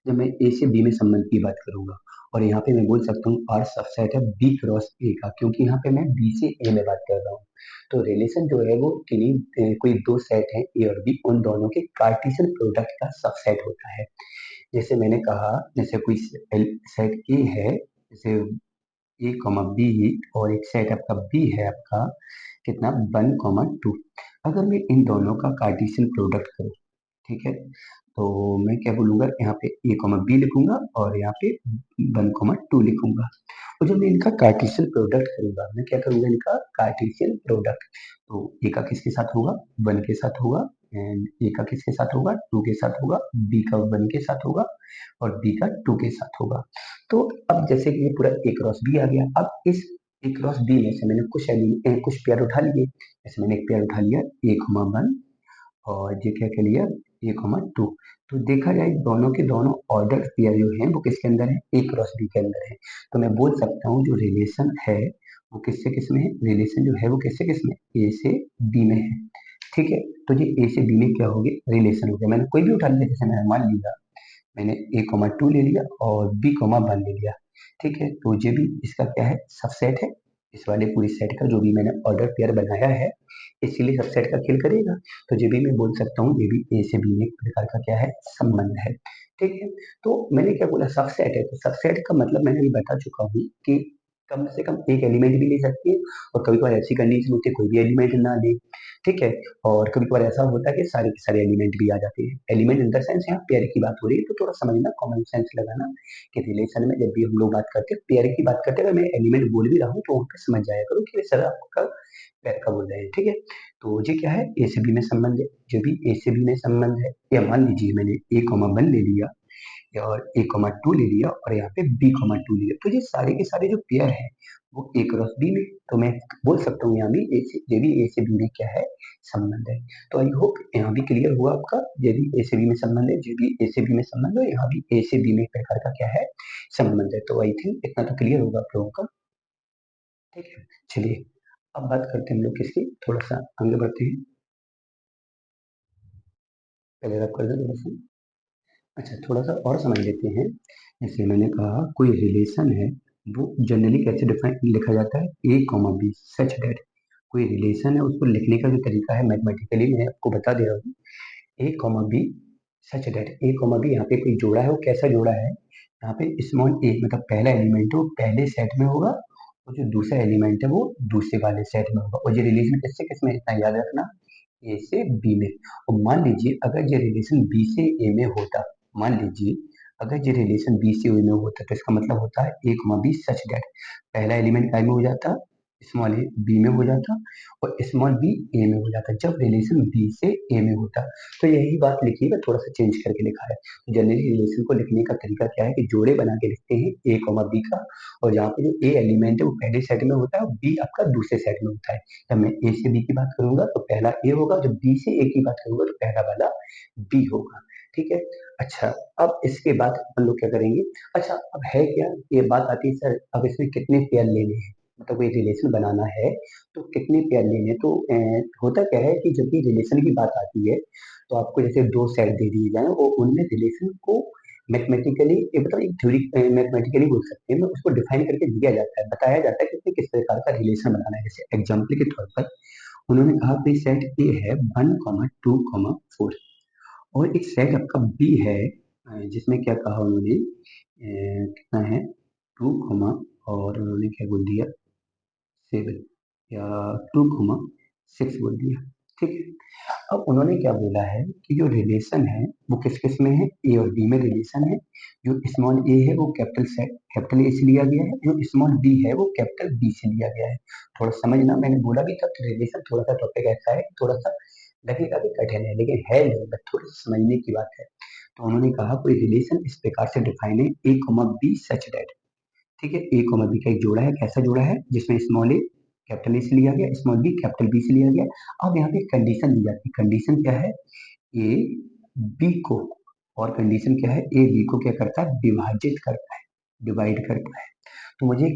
जब मैं ए से बी में संबंध की बात करूंगा। और यहाँ पे मैं बोल सकता हूँ आर सबसेट है बी क्रॉस ए का, क्योंकि यहाँ पे मैं बी से ए में बात कर रहा हूँ। तो रिलेशन जो है वो किन्हीं कोई दो सेट है ए और बी, उन दोनों के कार्टेशियन प्रोडक्ट का सबसेट होता है। जैसे मैंने कहा, जैसे कोई सेट ए है, जैसे ए कॉमा बी, और एक सेट आपका बी है आपका कितना 1,2। अगर मैं इन दोनों का कार्टेशियन प्रोडक्ट करूँ, ठीक है, तो मैं क्या बोलूंगा, यहाँ पे ए कॉमा बी लिखूंगा और यहाँ पे 1,2 लिखूंगा। और जब मैं इनका कार्टेशियन प्रोडक्ट करूंगा, मैं क्या करूंगा, इनका कार्टेशियन प्रोडक्ट, तो ए का किसके साथ होगा, 1 के साथ होगा, एंड ए का किसके साथ होगा, 2 के साथ होगा, बी का 1 के साथ होगा और बी का 2 के साथ होगा। तो अब जैसे कि ये पूरा ए क्रॉस बी आ गया, अब इस ए क्रॉस बी में से मैंने कुछ पेयर उठा लिए। जैसे मैंने एक पेयर उठा लिया ए कॉमा वन, और ये क्या कह लिया ए कॉमा टू। तो देखा जाए दोनों के दोनों ऑर्डर पेयर जो है वो किसके अंदर है, ए क्रॉस बी के अंदर है। तो मैं बोल सकता हूँ जो रिलेशन है वो किससे किस में है, रिलेशन जो है वो किससे किस में, ए से बी में है। ठीक है, तो ये ए से बी में क्या हो गया, रिलेशन हो गया। मैंने कोई भी उठा लिया, जैसे मैंने मान लिया मैंने ए कॉमा टू ले लिया और बी कॉमा वन ले लिया। ठीक है, तो ये भी इसका क्या है, सबसेट है। इस वाले पूरी सेट का जो भी मैंने ऑर्डर पेयर बनाया है इसीलिए सबसेट का खेल करेगा। तो ये भी मैं बोल सकता हूँ ये भी ए से बी में एक प्रकार का क्या है, संबंध है। ठीक है, तो मैंने क्या बोला, सबसेट है। तो सबसेट का मतलब मैंने भी बता चुका हूँ कि कम से कम एक एलिमेंट भी ले सकती है, और कभी कभार ऐसी कंडीशन होती है कोई भी एलिमेंट ना ले। ठीक है, और कभी कभार ऐसा होता है कि सारे के सारे एलिमेंट भी आ जाते हैं। एलिमेंट इन द सेंस यहाँ पेयर की बात हो रही है, तो थोड़ा समझना, कॉमन सेंस लगाना कि रिलेशन में जब भी हम लोग बात करते हैं पेयर की बात करते हैं, अगर मैं एलिमेंट बोल भी रहा हूँ तो वहाँ पे समझ जाया करो कि सर आपका पेयर का बोल रहे हैं। ठीक है, तो ये क्या है, ए से बी में संबंध है। जो भी ए से बी में संबंध है, या मान लीजिए मैंने ए कॉमा वन ले लिया और ए कॉमा टू ले लिया और यहाँ पे बी कॉमा टू लिया, तो ये सारे के सारे जो पेयर है वो ए क्रॉस बी में। तो मैं बोल सकता हूँ यहाँ भी ए से, ये भी ए से बी में क्या है, संबंध है। तो आई होप यहाँ भी क्लियर हुआ आपका, ये भी ए से बी में संबंध है, ये भी ए से बी में संबंध है, यहाँ भी ए से बी में एक प्रकार का क्या है, संबंध है। तो आई थिंक इतना तो क्लियर होगा आप लोगों का। ठीक है, चलिए अब बात करते हैं हम लोग किसकी, थोड़ा सा आगे बढ़ते हैं। पहले आप कर दो थोड़ा सा। अच्छा, थोड़ा सा और समझ लेते हैं। जैसे मैंने कहा कोई रिलेशन है वो जनरली कैसे डिफाइन लिखा जाता है, ए कॉमा बी सच दैट। कोई रिलेशन है उसको लिखने का जो तरीका है मैथमेटिकली मैं आपको बता दे रहा हूँ। A comma B such that, A comma B यहाँ पे कोई जोड़ा है, वो कैसा जोड़ा है, यहाँ पे स्मॉल ए मतलब पहला एलिमेंट है वो पहले सेट में होगा, और जो दूसरा एलिमेंट है वो दूसरे वाले सेट में होगा। और ये रिलेशन किससे किसमें, इतना याद रखना, ए से बी में। और मान लीजिए अगर ये रिलेशन बी से ए में होता, मान लीजिए अगर ये रिलेशन बी से ए में होता तो इसका मतलब होता है ए कॉमा बी सच दैट पहला एलिमेंट काय में हो जाता, स्मॉल ए बी में हो जाता, और स्मॉल बी ए में हो जाता जब रिलेशन बी से ए में होता। तो यही बात लिखिएगा, थोड़ा सा चेंज करके लिखा है। जनरली रिलेशन को लिखने का तरीका क्या है कि जोड़े बना के लिखते हैं ए कॉमा बी का, और जहाँ पे जो ए एलिमेंट है वो पहले सेट में होता है और बी आपका दूसरे सेट में होता है। जब मैं ए से बी की बात करूंगा तो पहला ए होगा, जब बी से ए की बात करूंगा तो पहला वाला बी होगा। ठीक है, अच्छा अब इसके बाद अपन लोग क्या करेंगे, अच्छा अब है क्या, ये बात आती है सर अब इसमें कितने पेयर लेने हैं, मतलब कोई रिलेशन बनाना है तो कितने पेयर लेने। तो होता क्या है कि जब भी रिलेशन की बात आती है तो आपको जैसे दो सेट दे दिए जाए और उनमें रिलेशन को मैथमेटिकली मतलब एक थ्योरी मैथमेटिकली बोल सकते हैं, उसको डिफाइन करके दिया जाता है, बताया जाता है कि उसमें किस प्रकार का रिलेशन बनाना है। जैसे एग्जाम्पल के तौर पर उन्होंने कहा भाई सेट ए है 1,2,4, और एक सेट आपका बी है जिसमें क्या कहा उन्होंने, कितना है 2, और उन्होंने क्या बोल दिया 7, या 2,6 बोल दिया। ठीक है, अब उन्होंने क्या बोला है कि जो रिलेशन है वो किस किस में है, ए और बी में रिलेशन है। जो स्मॉल ए है वो कैपिटल ए से लिया गया है, जो स्मॉल बी है वो कैपिटल बी से लिया गया है। थोड़ा समझना, मैंने बोला भी था कि रिलेशन थोड़ा सा टॉपिक ऐसा है, थोड़ा सा लगेगा भी कठिन है लेकिन है नहीं, बस थोड़ी समझने की बात है। तो उन्होंने कहा कोई रिलेशन इस प्रकार से डिफाइन है ए कॉमा बी सच दैट। ठीक है, ए कॉमा बी का एक जोड़ा है, कैसा जोड़ा है जिसमें स्मॉल ए कैपिटल ए से लिया गया, स्मॉल बी कैपिटल बी से लिया गया। अब यहाँ पे कंडीशन दी जाती है, कंडीशन क्या है, ए बी को, और कंडीशन क्या है, ए बी को क्या करता है, विभाजित करता है, डिवाइड करता है। तो मुझे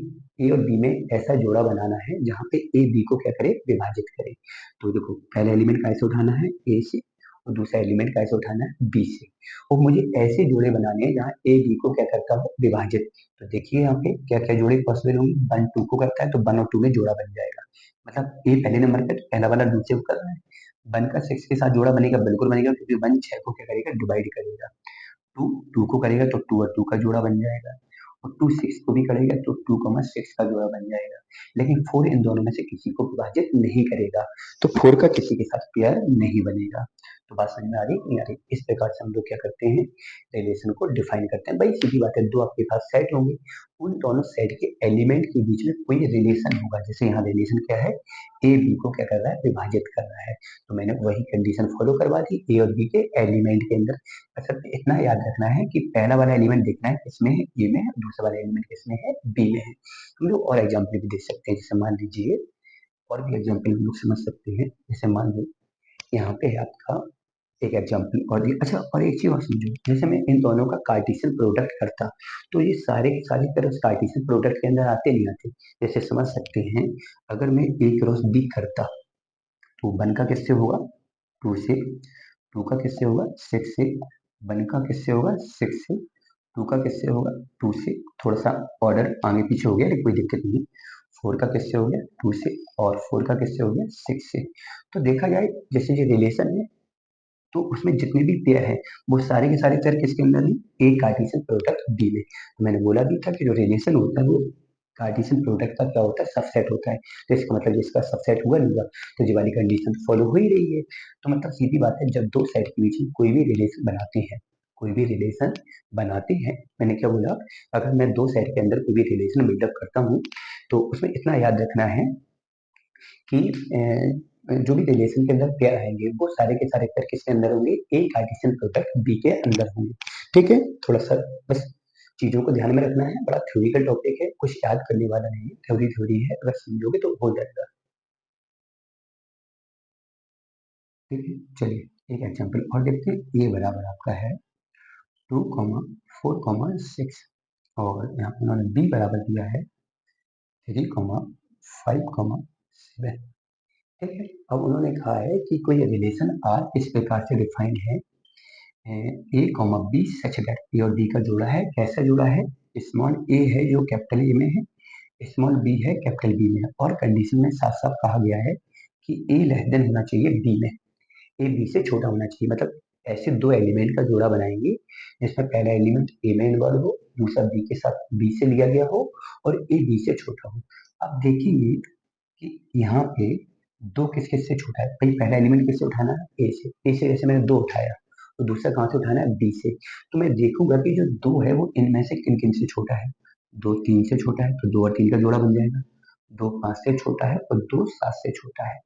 ए और बी में ऐसा जोड़ा बनाना है जहाँ पे ए बी को क्या करे, विभाजित करे। तो देखो पहला एलिमेंट कैसे उठाना है, ए से, और दूसरा एलिमेंट कैसे उठाना है, बी से। और मुझे ऐसे जोड़े बनाने हैं जहाँ ए बी को क्या करता हो, विभाजित। तो देखिए यहाँ पे क्या क्या जोड़े पॉसिबल होंगे, 1 2 को करता है तो 1 और 2 में जोड़ा बन जाएगा, मतलब ए पहले नंबर पे तो पहला वाला दूसरे को कर रहा है। 1 का 6 के साथ जोड़ा बनेगा, बिल्कुल बनेगा, क्योंकि 1 6 को क्या करेगा, डिवाइड करेगा। टू टू को करेगा तो 2 और 2 का जोड़ा बन जाएगा, और 2 6 को भी करेगा तो 2,6 का जोड़ा बन जाएगा। लेकिन 4 इन दोनों में से किसी को विभाजित नहीं करेगा, तो 4 का किसी के साथ पेयर नहीं बनेगा। तो बात समझ में आ रही नहीं आ रही? इस प्रकार से हम लोग क्या करते हैं, रिलेशन को डिफाइन करते हैं। भाई सीधी बात है, दो आपके पास सेट होंगे, उन दोनों सेट के एलिमेंट के बीच में कोई रिलेशन होगा। जैसे यहाँ रिलेशन क्या है, ए बी को क्या कर रहा है, विभाजित कर रहा है। तो मैंने वही कंडीशन फॉलो करवा दी ए और बी के एलिमेंट के अंदर। अच्छा इतना याद रखना है कि पहला वाला एलिमेंट देखना है किसमें है, ए में है, दूसरा वाला एलिमेंट किसमें है, बी में है। हम लोग और एग्जाम्पल भी देख सकते हैं, जैसे मान लीजिए और भी एग्जाम्पल हम लोग समझ सकते हैं। जैसे मान लो यहाँ पे है आपका एक एग्जाम्पल और दिया। अच्छा और एक चीज और समझो, जैसे मैं इन दोनों का कार्टेशियन प्रोडक्ट करता तो ये सारे के सारे तरफ कार्टेशियन प्रोडक्ट के अंदर आते नहीं आते। जैसे समझ सकते हैं, अगर मैं ए क्रॉस बी करता तो वन का किससे होगा, टू से, टू का किससे होगा, सिक्स से, वन का किससे होगा, सिक्स से, टू का किससे होगा, टू से। थोड़ा सा ऑर्डर आगे पीछे हो गया लेकिन कोई दिक्कत नहीं। फोर का किससे हो गया, टू से, और फोर का किससे हो गया, सिक्स से। तो देखा जाए जैसे ये रिलेशन है तो उसमें जितने भी पेयर हैं वो सारे के सारे पेयर किसके अंदर है, एक कार्टेशियन प्रोडक्ट बी में। तो मैंने बोला भी था कि जो रिलेशन होता है वो कार्टेशियन प्रोडक्ट का क्या होता है, सबसेट होता है। तो इसका मतलब जिसका सबसेट हुआ नहीं हुआ, तो ये वाली कंडीशन फॉलो हो ही रही है। तो मतलब सीधी बात है, जब दो सेट के बीच में कोई भी रिलेशन बनाते हैं, कोई भी रिलेशन बनाते हैं, मैंने क्या बोला, अगर मैं दो सेट के अंदर कोई भी रिलेशन बिल्डअप करता हूँ तो उसमें इतना याद रखना है कि जो भी रिलेशन के अंदर पेयर आएंगे वो सारे के सारे पेयर किसके अंदर होंगे, ए कार्टेशियन प्रोडक्ट बी के अंदर होंगे। ठीक है, थोड़ा सा बस चीजों को ध्यान में रखना है, बड़ा थ्योरिकल टॉपिक है, कुछ याद करने वाला नहीं है, थ्योरी थ्योरी है, अगर समझोगे तो हो जाएगा। ठीक है, चलिए एक एग्जाम्पल और देखते हैं। ये बराबर आपका है 2,4,6 और यहाँ पे उन्होंने बी बराबर दिया है 3,5,7। ठीक है, अब उन्होंने कहा है कि कोई रिलेशन आर इस प्रकार से डिफाइंड है, ए कॉमा बी सच दैट ए और बी का जोड़ा है। कैसा जोड़ा है, स्मॉल ए है जो कैपिटल ए में है, स्मॉल बी है कैपिटल बी में है, और कंडीशन में साफ साफ कहा गया है कि ए लेस देन होना चाहिए बी में, ए बी से छोटा होना चाहिए। मतलब ऐसे दो एलिमेंट का जोड़ा बनाएंगे जिसमें पहला एलिमेंट ए में इन्वॉल्व हो, दूसरा बी के साथ बी से लिया गया हो और ए बी से छोटा हो। अब देखेंगे कि यहाँ पे दो किस किस से छोटा है। भाई पहला एलिमेंट किससे उठाना है, ए से जैसे मैंने दो उठाया तो दूसरा कहाँ से उठाना है, बी से। तो मैं देखूंगा कि जो दो है वो इनमें से किन किन से छोटा है। दो तीन से छोटा है तो दो और तीन का जोड़ा बन जाएगा, दो पांच से छोटा है और दो सात से छोटा है।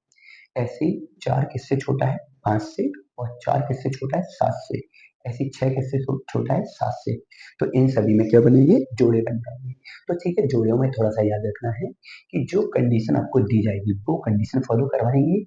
ऐसे ही चार किससे छोटा है, पांच से, और चार किससे छोटा है, सात से। ऐसे ही छह किससे छोटा है, सात से। तो इन सभी में क्या बनेंगे, जोड़े बन जाएंगे। तो ठीक है, जोड़ों में थोड़ा सा याद रखना है कि जो कंडीशन आपको दी जाएगी वो कंडीशन फॉलो करवाएंगे।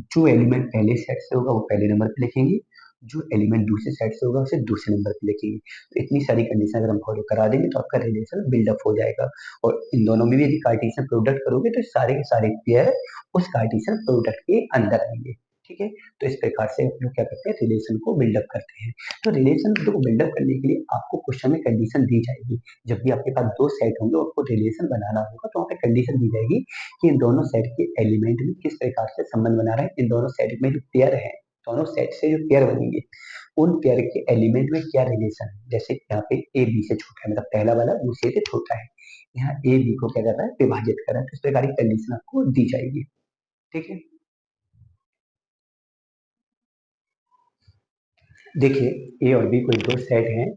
जो एलिमेंट पहले सेट से होगा वो पहले नंबर पे लिखेंगे, जो एलिमेंट दूसरे सेट से होगा उसे दूसरे नंबर पे लिखेंगे। तो इतनी सारी कंडीशन अगर हम फॉलो करा देंगे तो आपका रिलेशन बिल्डअप हो जाएगा। और इन दोनों में भी यदि कार्टेशियन प्रोडक्ट करोगे तो सारे के सारे पेयर उस कार्टेशियन प्रोडक्ट के अंदर आएंगे। ठीक है, तो इस प्रकार से हम लोग क्या करते हैं, रिलेशन को बिल्डअप करते हैं। तो रिलेशन को बिल्डअप करने के लिए आपको क्वेश्चन में कंडीशन दी जाएगी। जब भी आपके पास दो सेट होंगे और आपको रिलेशन बनाना होगा तो वहाँ पे कंडीशन दी जाएगी कि इन दोनों सेट के एलिमेंट में किस प्रकार से संबंध बना रहे हैं, इन दोनों सेट में जो पेयर है, दोनों सेट से जो पेयर बनेंगे उन पेयर के एलिमेंट में क्या रिलेशन है। जैसे यहाँ पे ए बी से छोटा है, मतलब पहला वाला दूसरे से छोटा है, यहाँ ए बी को क्या कर रहा है, विभाजित कर रहा है। तो इस प्रकार की कंडीशन आपको दी जाएगी। ठीक है, देखिए ए और बी कोई दो सेट हैं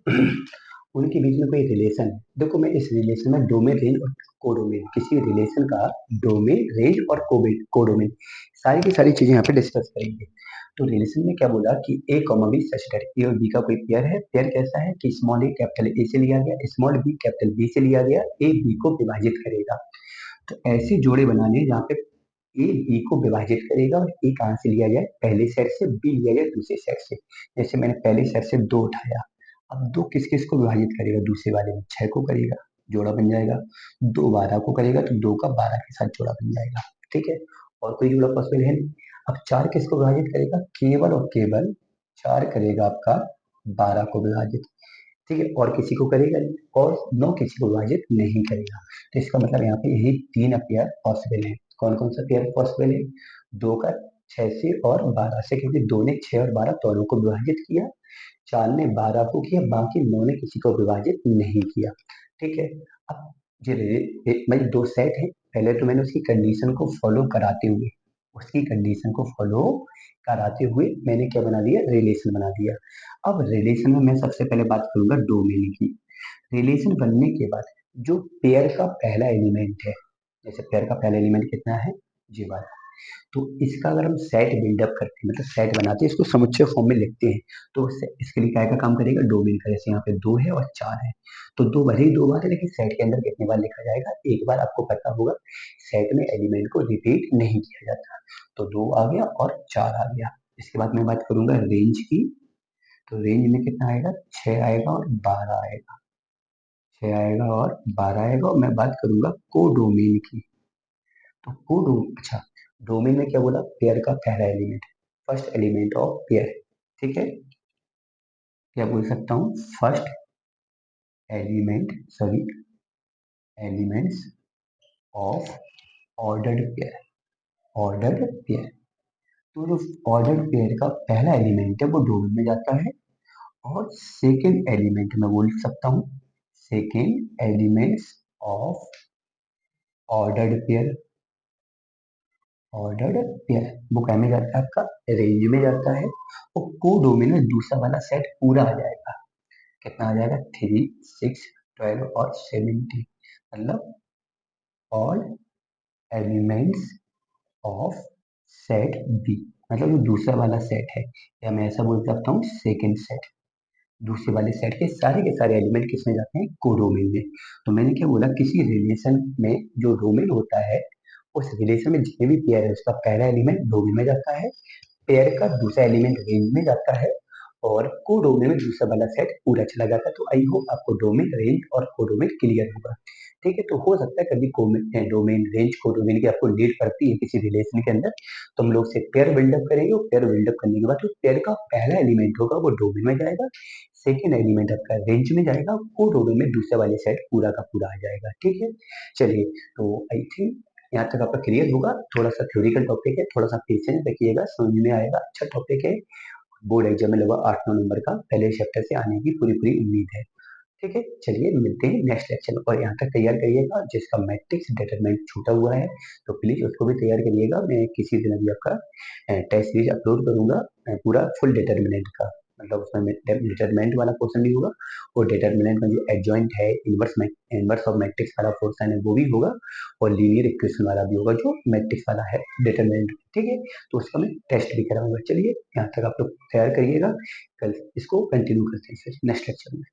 उनके बीच में कोई रिलेशन है। देखो मैं इस रिलेशन में डोमेन, रेंज और कोडोमेन, किसी रिलेशन का डोमेन, रेंज और कोडोमेन सारी की सारी चीजें यहाँ पे डिस्कस करेंगे। तो रिलेशन में क्या बोला कि ए कॉमा बी सच दैट ए और बी का कोई पेयर है। पेयर कैसा है कि स्मॉल ए कैपिटल ए से लिया गया, स्मॉल बी कैपिटल बी से लिया गया, ए बी को विभाजित करेगा। तो ऐसे जोड़े बनाने जहाँ पे ए बी को विभाजित करेगा और ए कहाँ से लिया जाए, पहले सेट से, बी लिया जाए दूसरे सेट से। जैसे मैंने पहले सेट से दो उठाया, अब दो किस किस को विभाजित करेगा, दूसरे वाले में छह को करेगा, जोड़ा बन जाएगा। दो बारह को करेगा तो दो का बारह के साथ जोड़ा बन जाएगा। ठीक है, और कोई जोड़ा पॉसिबल है नहीं। अब चार किसको विभाजित करेगा, केवल और केवल चार करेगा आपका बारह को विभाजित। ठीक है, और किसी को करेगा नहीं, और नौ किसी को विभाजित नहीं करेगा। तो इसका मतलब यहाँ पे यही तीन पेयर पॉसिबल है। कौन कौन सा पेयर पॉसिबल है, दो का छह से और बारह से, क्योंकि दो ने छह और बारह दोनों को विभाजित किया, चार ने बारह को किया, बाकी नौ ने किसी को विभाजित नहीं किया। ठीक है, अब मतलब दो सेट है, पहले तो मैंने उसकी कंडीशन को फॉलो कराते हुए, उसकी कंडीशन को फॉलो कराते हुए मैंने क्या बना दिया, रिलेशन बना दिया। अब रिलेशन में मैं सबसे पहले बात करूंगा डोमेन की। रिलेशन बनने के बाद जो पेयर का पहला एलिमेंट है, जैसे पेयर का पहला एलिमेंट कितना है, जी वाला, तो इसका अगर हम सेट बिल्डअप करते हैं, मतलब सेट बनाते हैं, इसको समुच्चय फॉर्म में लिखते हैं, तो इसके लिए क्या का काम करेगा, डोमेन का। जैसे यहाँ पे 2 है और 4 है, तो 2 भले ही 2 बार है, लेकिन सेट के अंदर कितनी बार लिखा जाएगा, एक बार। आपको पता होगा सेट में एलिमेंट को रिपीट नहीं किया जाता। तो 2 आ गया और 4 आ गया। इसके बाद मैं बात करूंगा रेंज की। तो रेंज में कितना आएगा, 6 आएगा और 12 आएगा। 6 आएगा और 12 आएगा। और मैं बात करूंगा कोडोमेन की। तो अच्छा, डोमेन में क्या बोला, पेयर का पहला element, first element of pair, ठीक है। क्या बोल सकता हूँ, first element, sorry, elements of ordered pair, ordered pair. तो जो ऑर्डर्ड पेयर का पहला एलिमेंट है वो डोमेन में जाता है, और सेकेंड एलिमेंट मैं बोल सकता हूँ, second elements of ordered pair, ordered pair वो क्या में जाता है, आपका रेंज में जाता है। और कोडोमेन में दूसरा वाला सेट पूरा आ जाएगा। कितना आ जाएगा, 3, 6, 12 और 17, मतलब all elements of set B, मतलब जो दूसरा वाला सेट है, या मैं ऐसा बोल सकता हूँ सेकेंड सेट। दूसरे वाले सेट के सारे एलिमेंट किसमें जाते हैं, कोडोमेन में। तो मैंने क्या बोला, किसी रिलेशन में जो डोमेन होता है, उस रिलेशन में जितने भी पेयर है उसका पहला एलिमेंट डोमेन में जाता है, पेयर का दूसरा एलिमेंट रेंज में जाता है, और कोडोमेन में दूसरा वाला सेट पूरा चला जाता है। तो आई होप आपको डोमेन, रेंज और कोडोमेन क्लियर होगा। ठीक है, तो हो सकता है कभी डोमेन, रेंज, कोडोमेन की आपको नीड पड़ती है किसी रिलेशन के अंदर, तो हम लोग से पेयर बिल्डअप करेंगे, और पेयर बिल्डअप करने के बाद जो पेयर का पहला एलिमेंट होगा वो डोमेन में जाएगा, सेकेंड एलिमेंट आपका रेंज में जाएगा, कोडोमेन में दूसरे वाले सेट पूरा का पूरा आ जाएगा। ठीक है, चलिए, तो आई थिंक यहाँ तक आपका क्लियर होगा। थोड़ा सा थ्योरिकल टॉपिक है, थोड़ा सा पेशेंस रखिएगा, समझ में आएगा। अच्छा टॉपिक है, बोर्ड एग्जाम में लगभग 8-9 नंबर का पहले चैप्टर से आने की पूरी पूरी उम्मीद है। ठीक है, चलिए मिलते हैं नेक्स्ट लेक्चर में। और यहाँ तक तैयार करिएगा, जिसका मैट्रिक्स डिटरमिनेंट छूटा हुआ है तो प्लीज उसको भी तैयार करिएगा। मैं किसी दिन अभी आपका टेस्ट सीरीज अपलोड करूंगा, पूरा फुल डिटरमिनेंट का, मतलब उसमें डिटरमिनेंट वाला पोर्शन भी होगा, और डिटरमिनेंट में जो एडजॉइंट है, इनवर्स ऑफ मैट्रिक्स वाला पोर्शन है वो भी होगा, और लीनियर इक्वेशन वाला भी होगा जो मैट्रिक्स वाला है डिटरमिनेंट। ठीक है, तो उसका मैं टेस्ट भी कराऊंगा। चलिए यहाँ तक आप लोग तैयार करिएगा, कल इसको कंटिन्यू करते हैं फिर नेक्स्ट लेक्चर में।